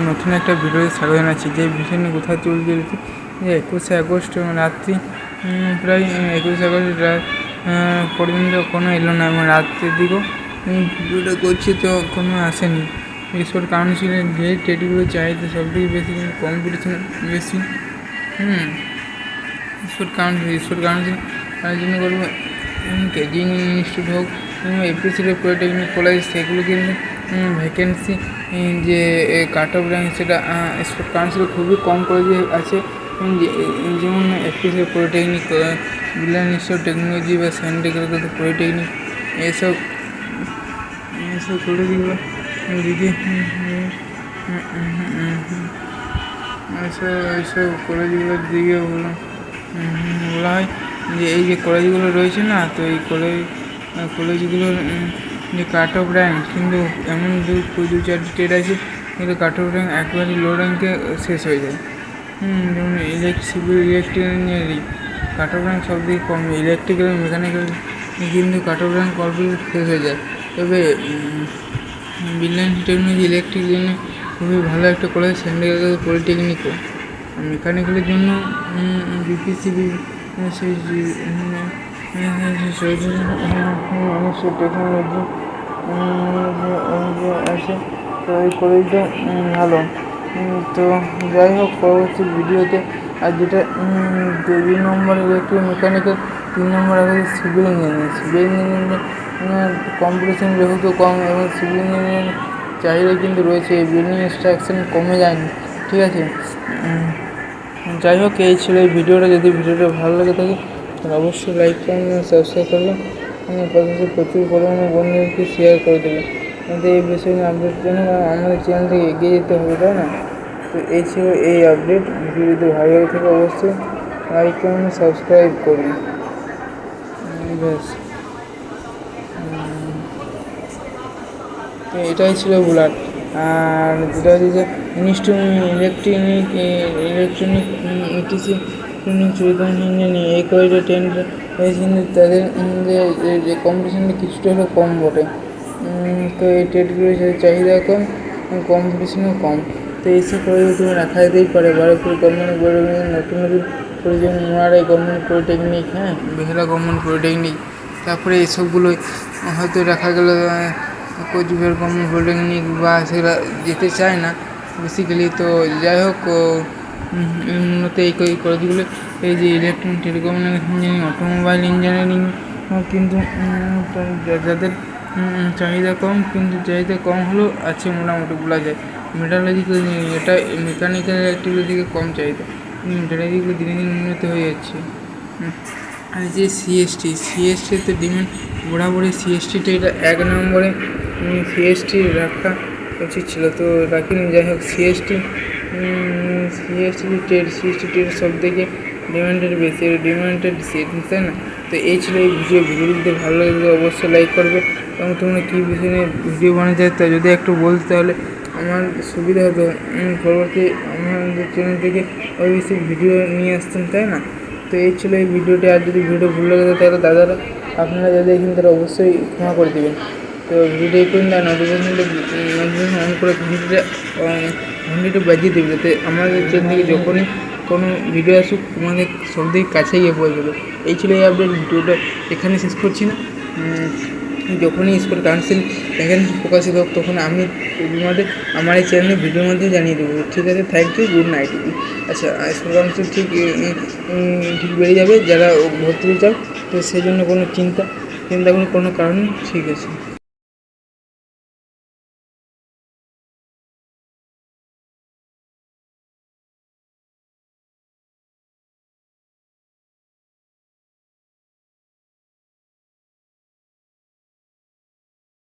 নতুন একটা ভিডিওতে স্বাগত জানাচ্ছি। যে বিষয় নিয়ে কোথায় তুলে চলেছি যে 21শে আগস্ট রাত্রি প্রায় 21শে আগস্ট রাত পর্যন্ত কোনো এলো না এবং রাত্রের দিকেও ভিডিওটা করছি তো কোনো আসেনি। এসব কারণ ছিল যে টেটগুলো চাইতে সব থেকে বেশি কিন্তু কম্পিটিশন বেশি। এসব কারণ ছিল তার জন্য করবো কেজি ইনস্টিটিউট হোক এবং এপিসিডি পলিটেকনিক কলেজ সেগুলো কিন্তু ভ্যাকেন্সি যে কাট অফ র্যাঙ্ক সেটা স্পোর্ট কাউন্সিল খুবই কম কলেজে আছে। যেমন এপিসিডি পলিটেকনিক, বিল্লাল ইনস্টিটিউট টেকনোলজি বা সেন্ট্রাল পলিটেকনিক এসব কলেজগুলো যদি এইসব কলেজগুলোর দিকে বলা হয় যে এই যে কলেজগুলো রয়েছে না, তো এই কলেজগুলোর যে কাট অফ র্যাঙ্ক কিন্তু এমন দু চারটি স্টেট আছে কিন্তু কাট অফ র্যাঙ্ক একবারে লো র্যাঙ্কে শেষ হয়ে যায়। যেমন civil electric engineering cut off rank সব থেকে কম, ইলেকট্রিক্যাল মেকানিক্যাল কিন্তু কাট অফ র্যাঙ্ক অল্প শেষ হয়ে যায়। তবে বিল্লাল টেকনোলজি ইলেকট্রিক জন্য খুবই ভালো একটা কলেজ, সেন্ট্রাল পলিটেকনিকও মেকানিক্যালের জন্য বিপিসিবি টেকনোলজি আছে, তো এই কলেজটা ভালো। তো যাই হোক, পরবর্তী ভিডিওতে আর যেটা 2 নম্বর ইলেকট্রিক মেকানিক্যাল, 3 নম্বর আছে সিভিল ইঞ্জিনিয়ারিং কম্পিটিশন যেহেতু কম এবং সিভিল ইঞ্জিনিয়ারিং চাহিদা কিন্তু রয়েছে, বিল্ডিং স্ট্রাকচার কমে যায়নি। ঠিক আছে, যাই হোক এই ছিল এই ভিডিওটা। যদি ভিডিওটা ভালো লাগে থাকে তাহলে অবশ্যই লাইক করবেন, সাবস্ক্রাইব করবেন, পাশাপাশি প্রচুর পরিমাণে বন্ধুদেরকে শেয়ার করে দেবেন। কিন্তু এই বিষয় নিয়ে আপডেট জন্য আমাদের চ্যানেলটাকে এগিয়ে যেতে হবে, তাই না? তো এই ছিল এই আপডেট। ভিডিও যদি ভালো লাগে থাকে অবশ্যই লাইক করবেন, সাবস্ক্রাইব করুন। ব্যাস, তো এটাই ছিল বলার। আর যেটা হচ্ছে যে ইলেকট্রনিক ইটিসি চৈতন্য ইঞ্জিনিয়ারিং এই কলেজে টেন্ট হয়েছে, কিন্তু তাদের যে কম্পিটিশনটা কিছুটা হলেও কম বটে। তো এই টেটগুলোর চাহিদা কম, কম্পিটিশনও কম। তো এইসব কলেজে তুমি রাখা যেতেই পারে। বারুইপুর গভর্নমেন্ট পলিটেকনিক, নতুন কলেজ যেমন মোনারাই গভর্নমেন্ট পলিটেকনিক, বেহালা গভর্নমেন্ট পলিটেকনিক, তারপরে এইসবগুলো হয়তো রাখা গেল কোচবিহার গভর্নমেন্ট পলিটেকনিক বা সেগুলো যেতে চায় না বেসিক্যালি। তো যাই হোক, মূলত এই কলেজগুলো এই যে electronic telecommunication engineering, automobile engineering কিন্তু যাদের চাহিদা কম, কিন্তু চাহিদা কম হলেও আছে মোটামুটি বলা যায়। মেটালজিক্যাল ইঞ্জিনিয়ারিং এটা মেকানিক্যাল অ্যাক্টিভিটির দিকে কম চাহিদা, মেটালজিক্যাল দিনে দিন উন্নত হয়ে যাচ্ছে। আর যে সিএসটিতে ডিমান্ড বরাবরই, সিএসটিটা এটা 1 নম্বরে সিএসটি রাখা উচিত ছিল, তো রাখিনি। যাই হোক, সিএসটি টেট সব থেকে ডিমান্ডেড সিট, তাই না? তো এই ছিল এই ভিডিও যদি ভালো লাগে অবশ্যই লাইক করবে এবং তোমরা কী বিষয় নিয়ে ভিডিও বানাতে চাই তা যদি একটু বলতে তাহলে আমার সুবিধা হতো। পরবর্তী আমাদের চ্যানেল থেকে ওই বেশি ভিডিও নিয়ে আসতাম, তাই না? তো এই ছিল এই ভিডিওটি। আর যদি ভিডিও ভুল লাগে তাহলে দাদারা আপনারা যারা দেখেন তারা অবশ্যই ক্ষমা করে দেবেন। তো ভিডিও এই করুন, নোটিফিকেশন অন করে ঘন্টিটা বাজিয়ে দেবে, যাতে আমাদের চ্যানেল থেকে যখনই কোনো ভিডিও আসুক তোমাদের সব থেকে কাছে গিয়ে পৌঁছবে। এই ছিল এই আপডেট। ভিডিওটা এখানে শেষ করছি না। যখনই স্পোর্ট কাউন্সিল ভ্যাকেন্সি প্রকাশিত হোক তখন আমি আমার এই চ্যানেলে ভিডিওর মধ্যে জানিয়ে দেবো। ঠিক আছে, থ্যাংক ইউ, গুড নাইট। আচ্ছা, স্পোর্ট কাউন্সিল ঠিক বেরিয়ে যাবে যারা ভর্তি চাও, তো সেই জন্য কোনো চিন্তা কোনো কারণ নেই। ঠিক আছে।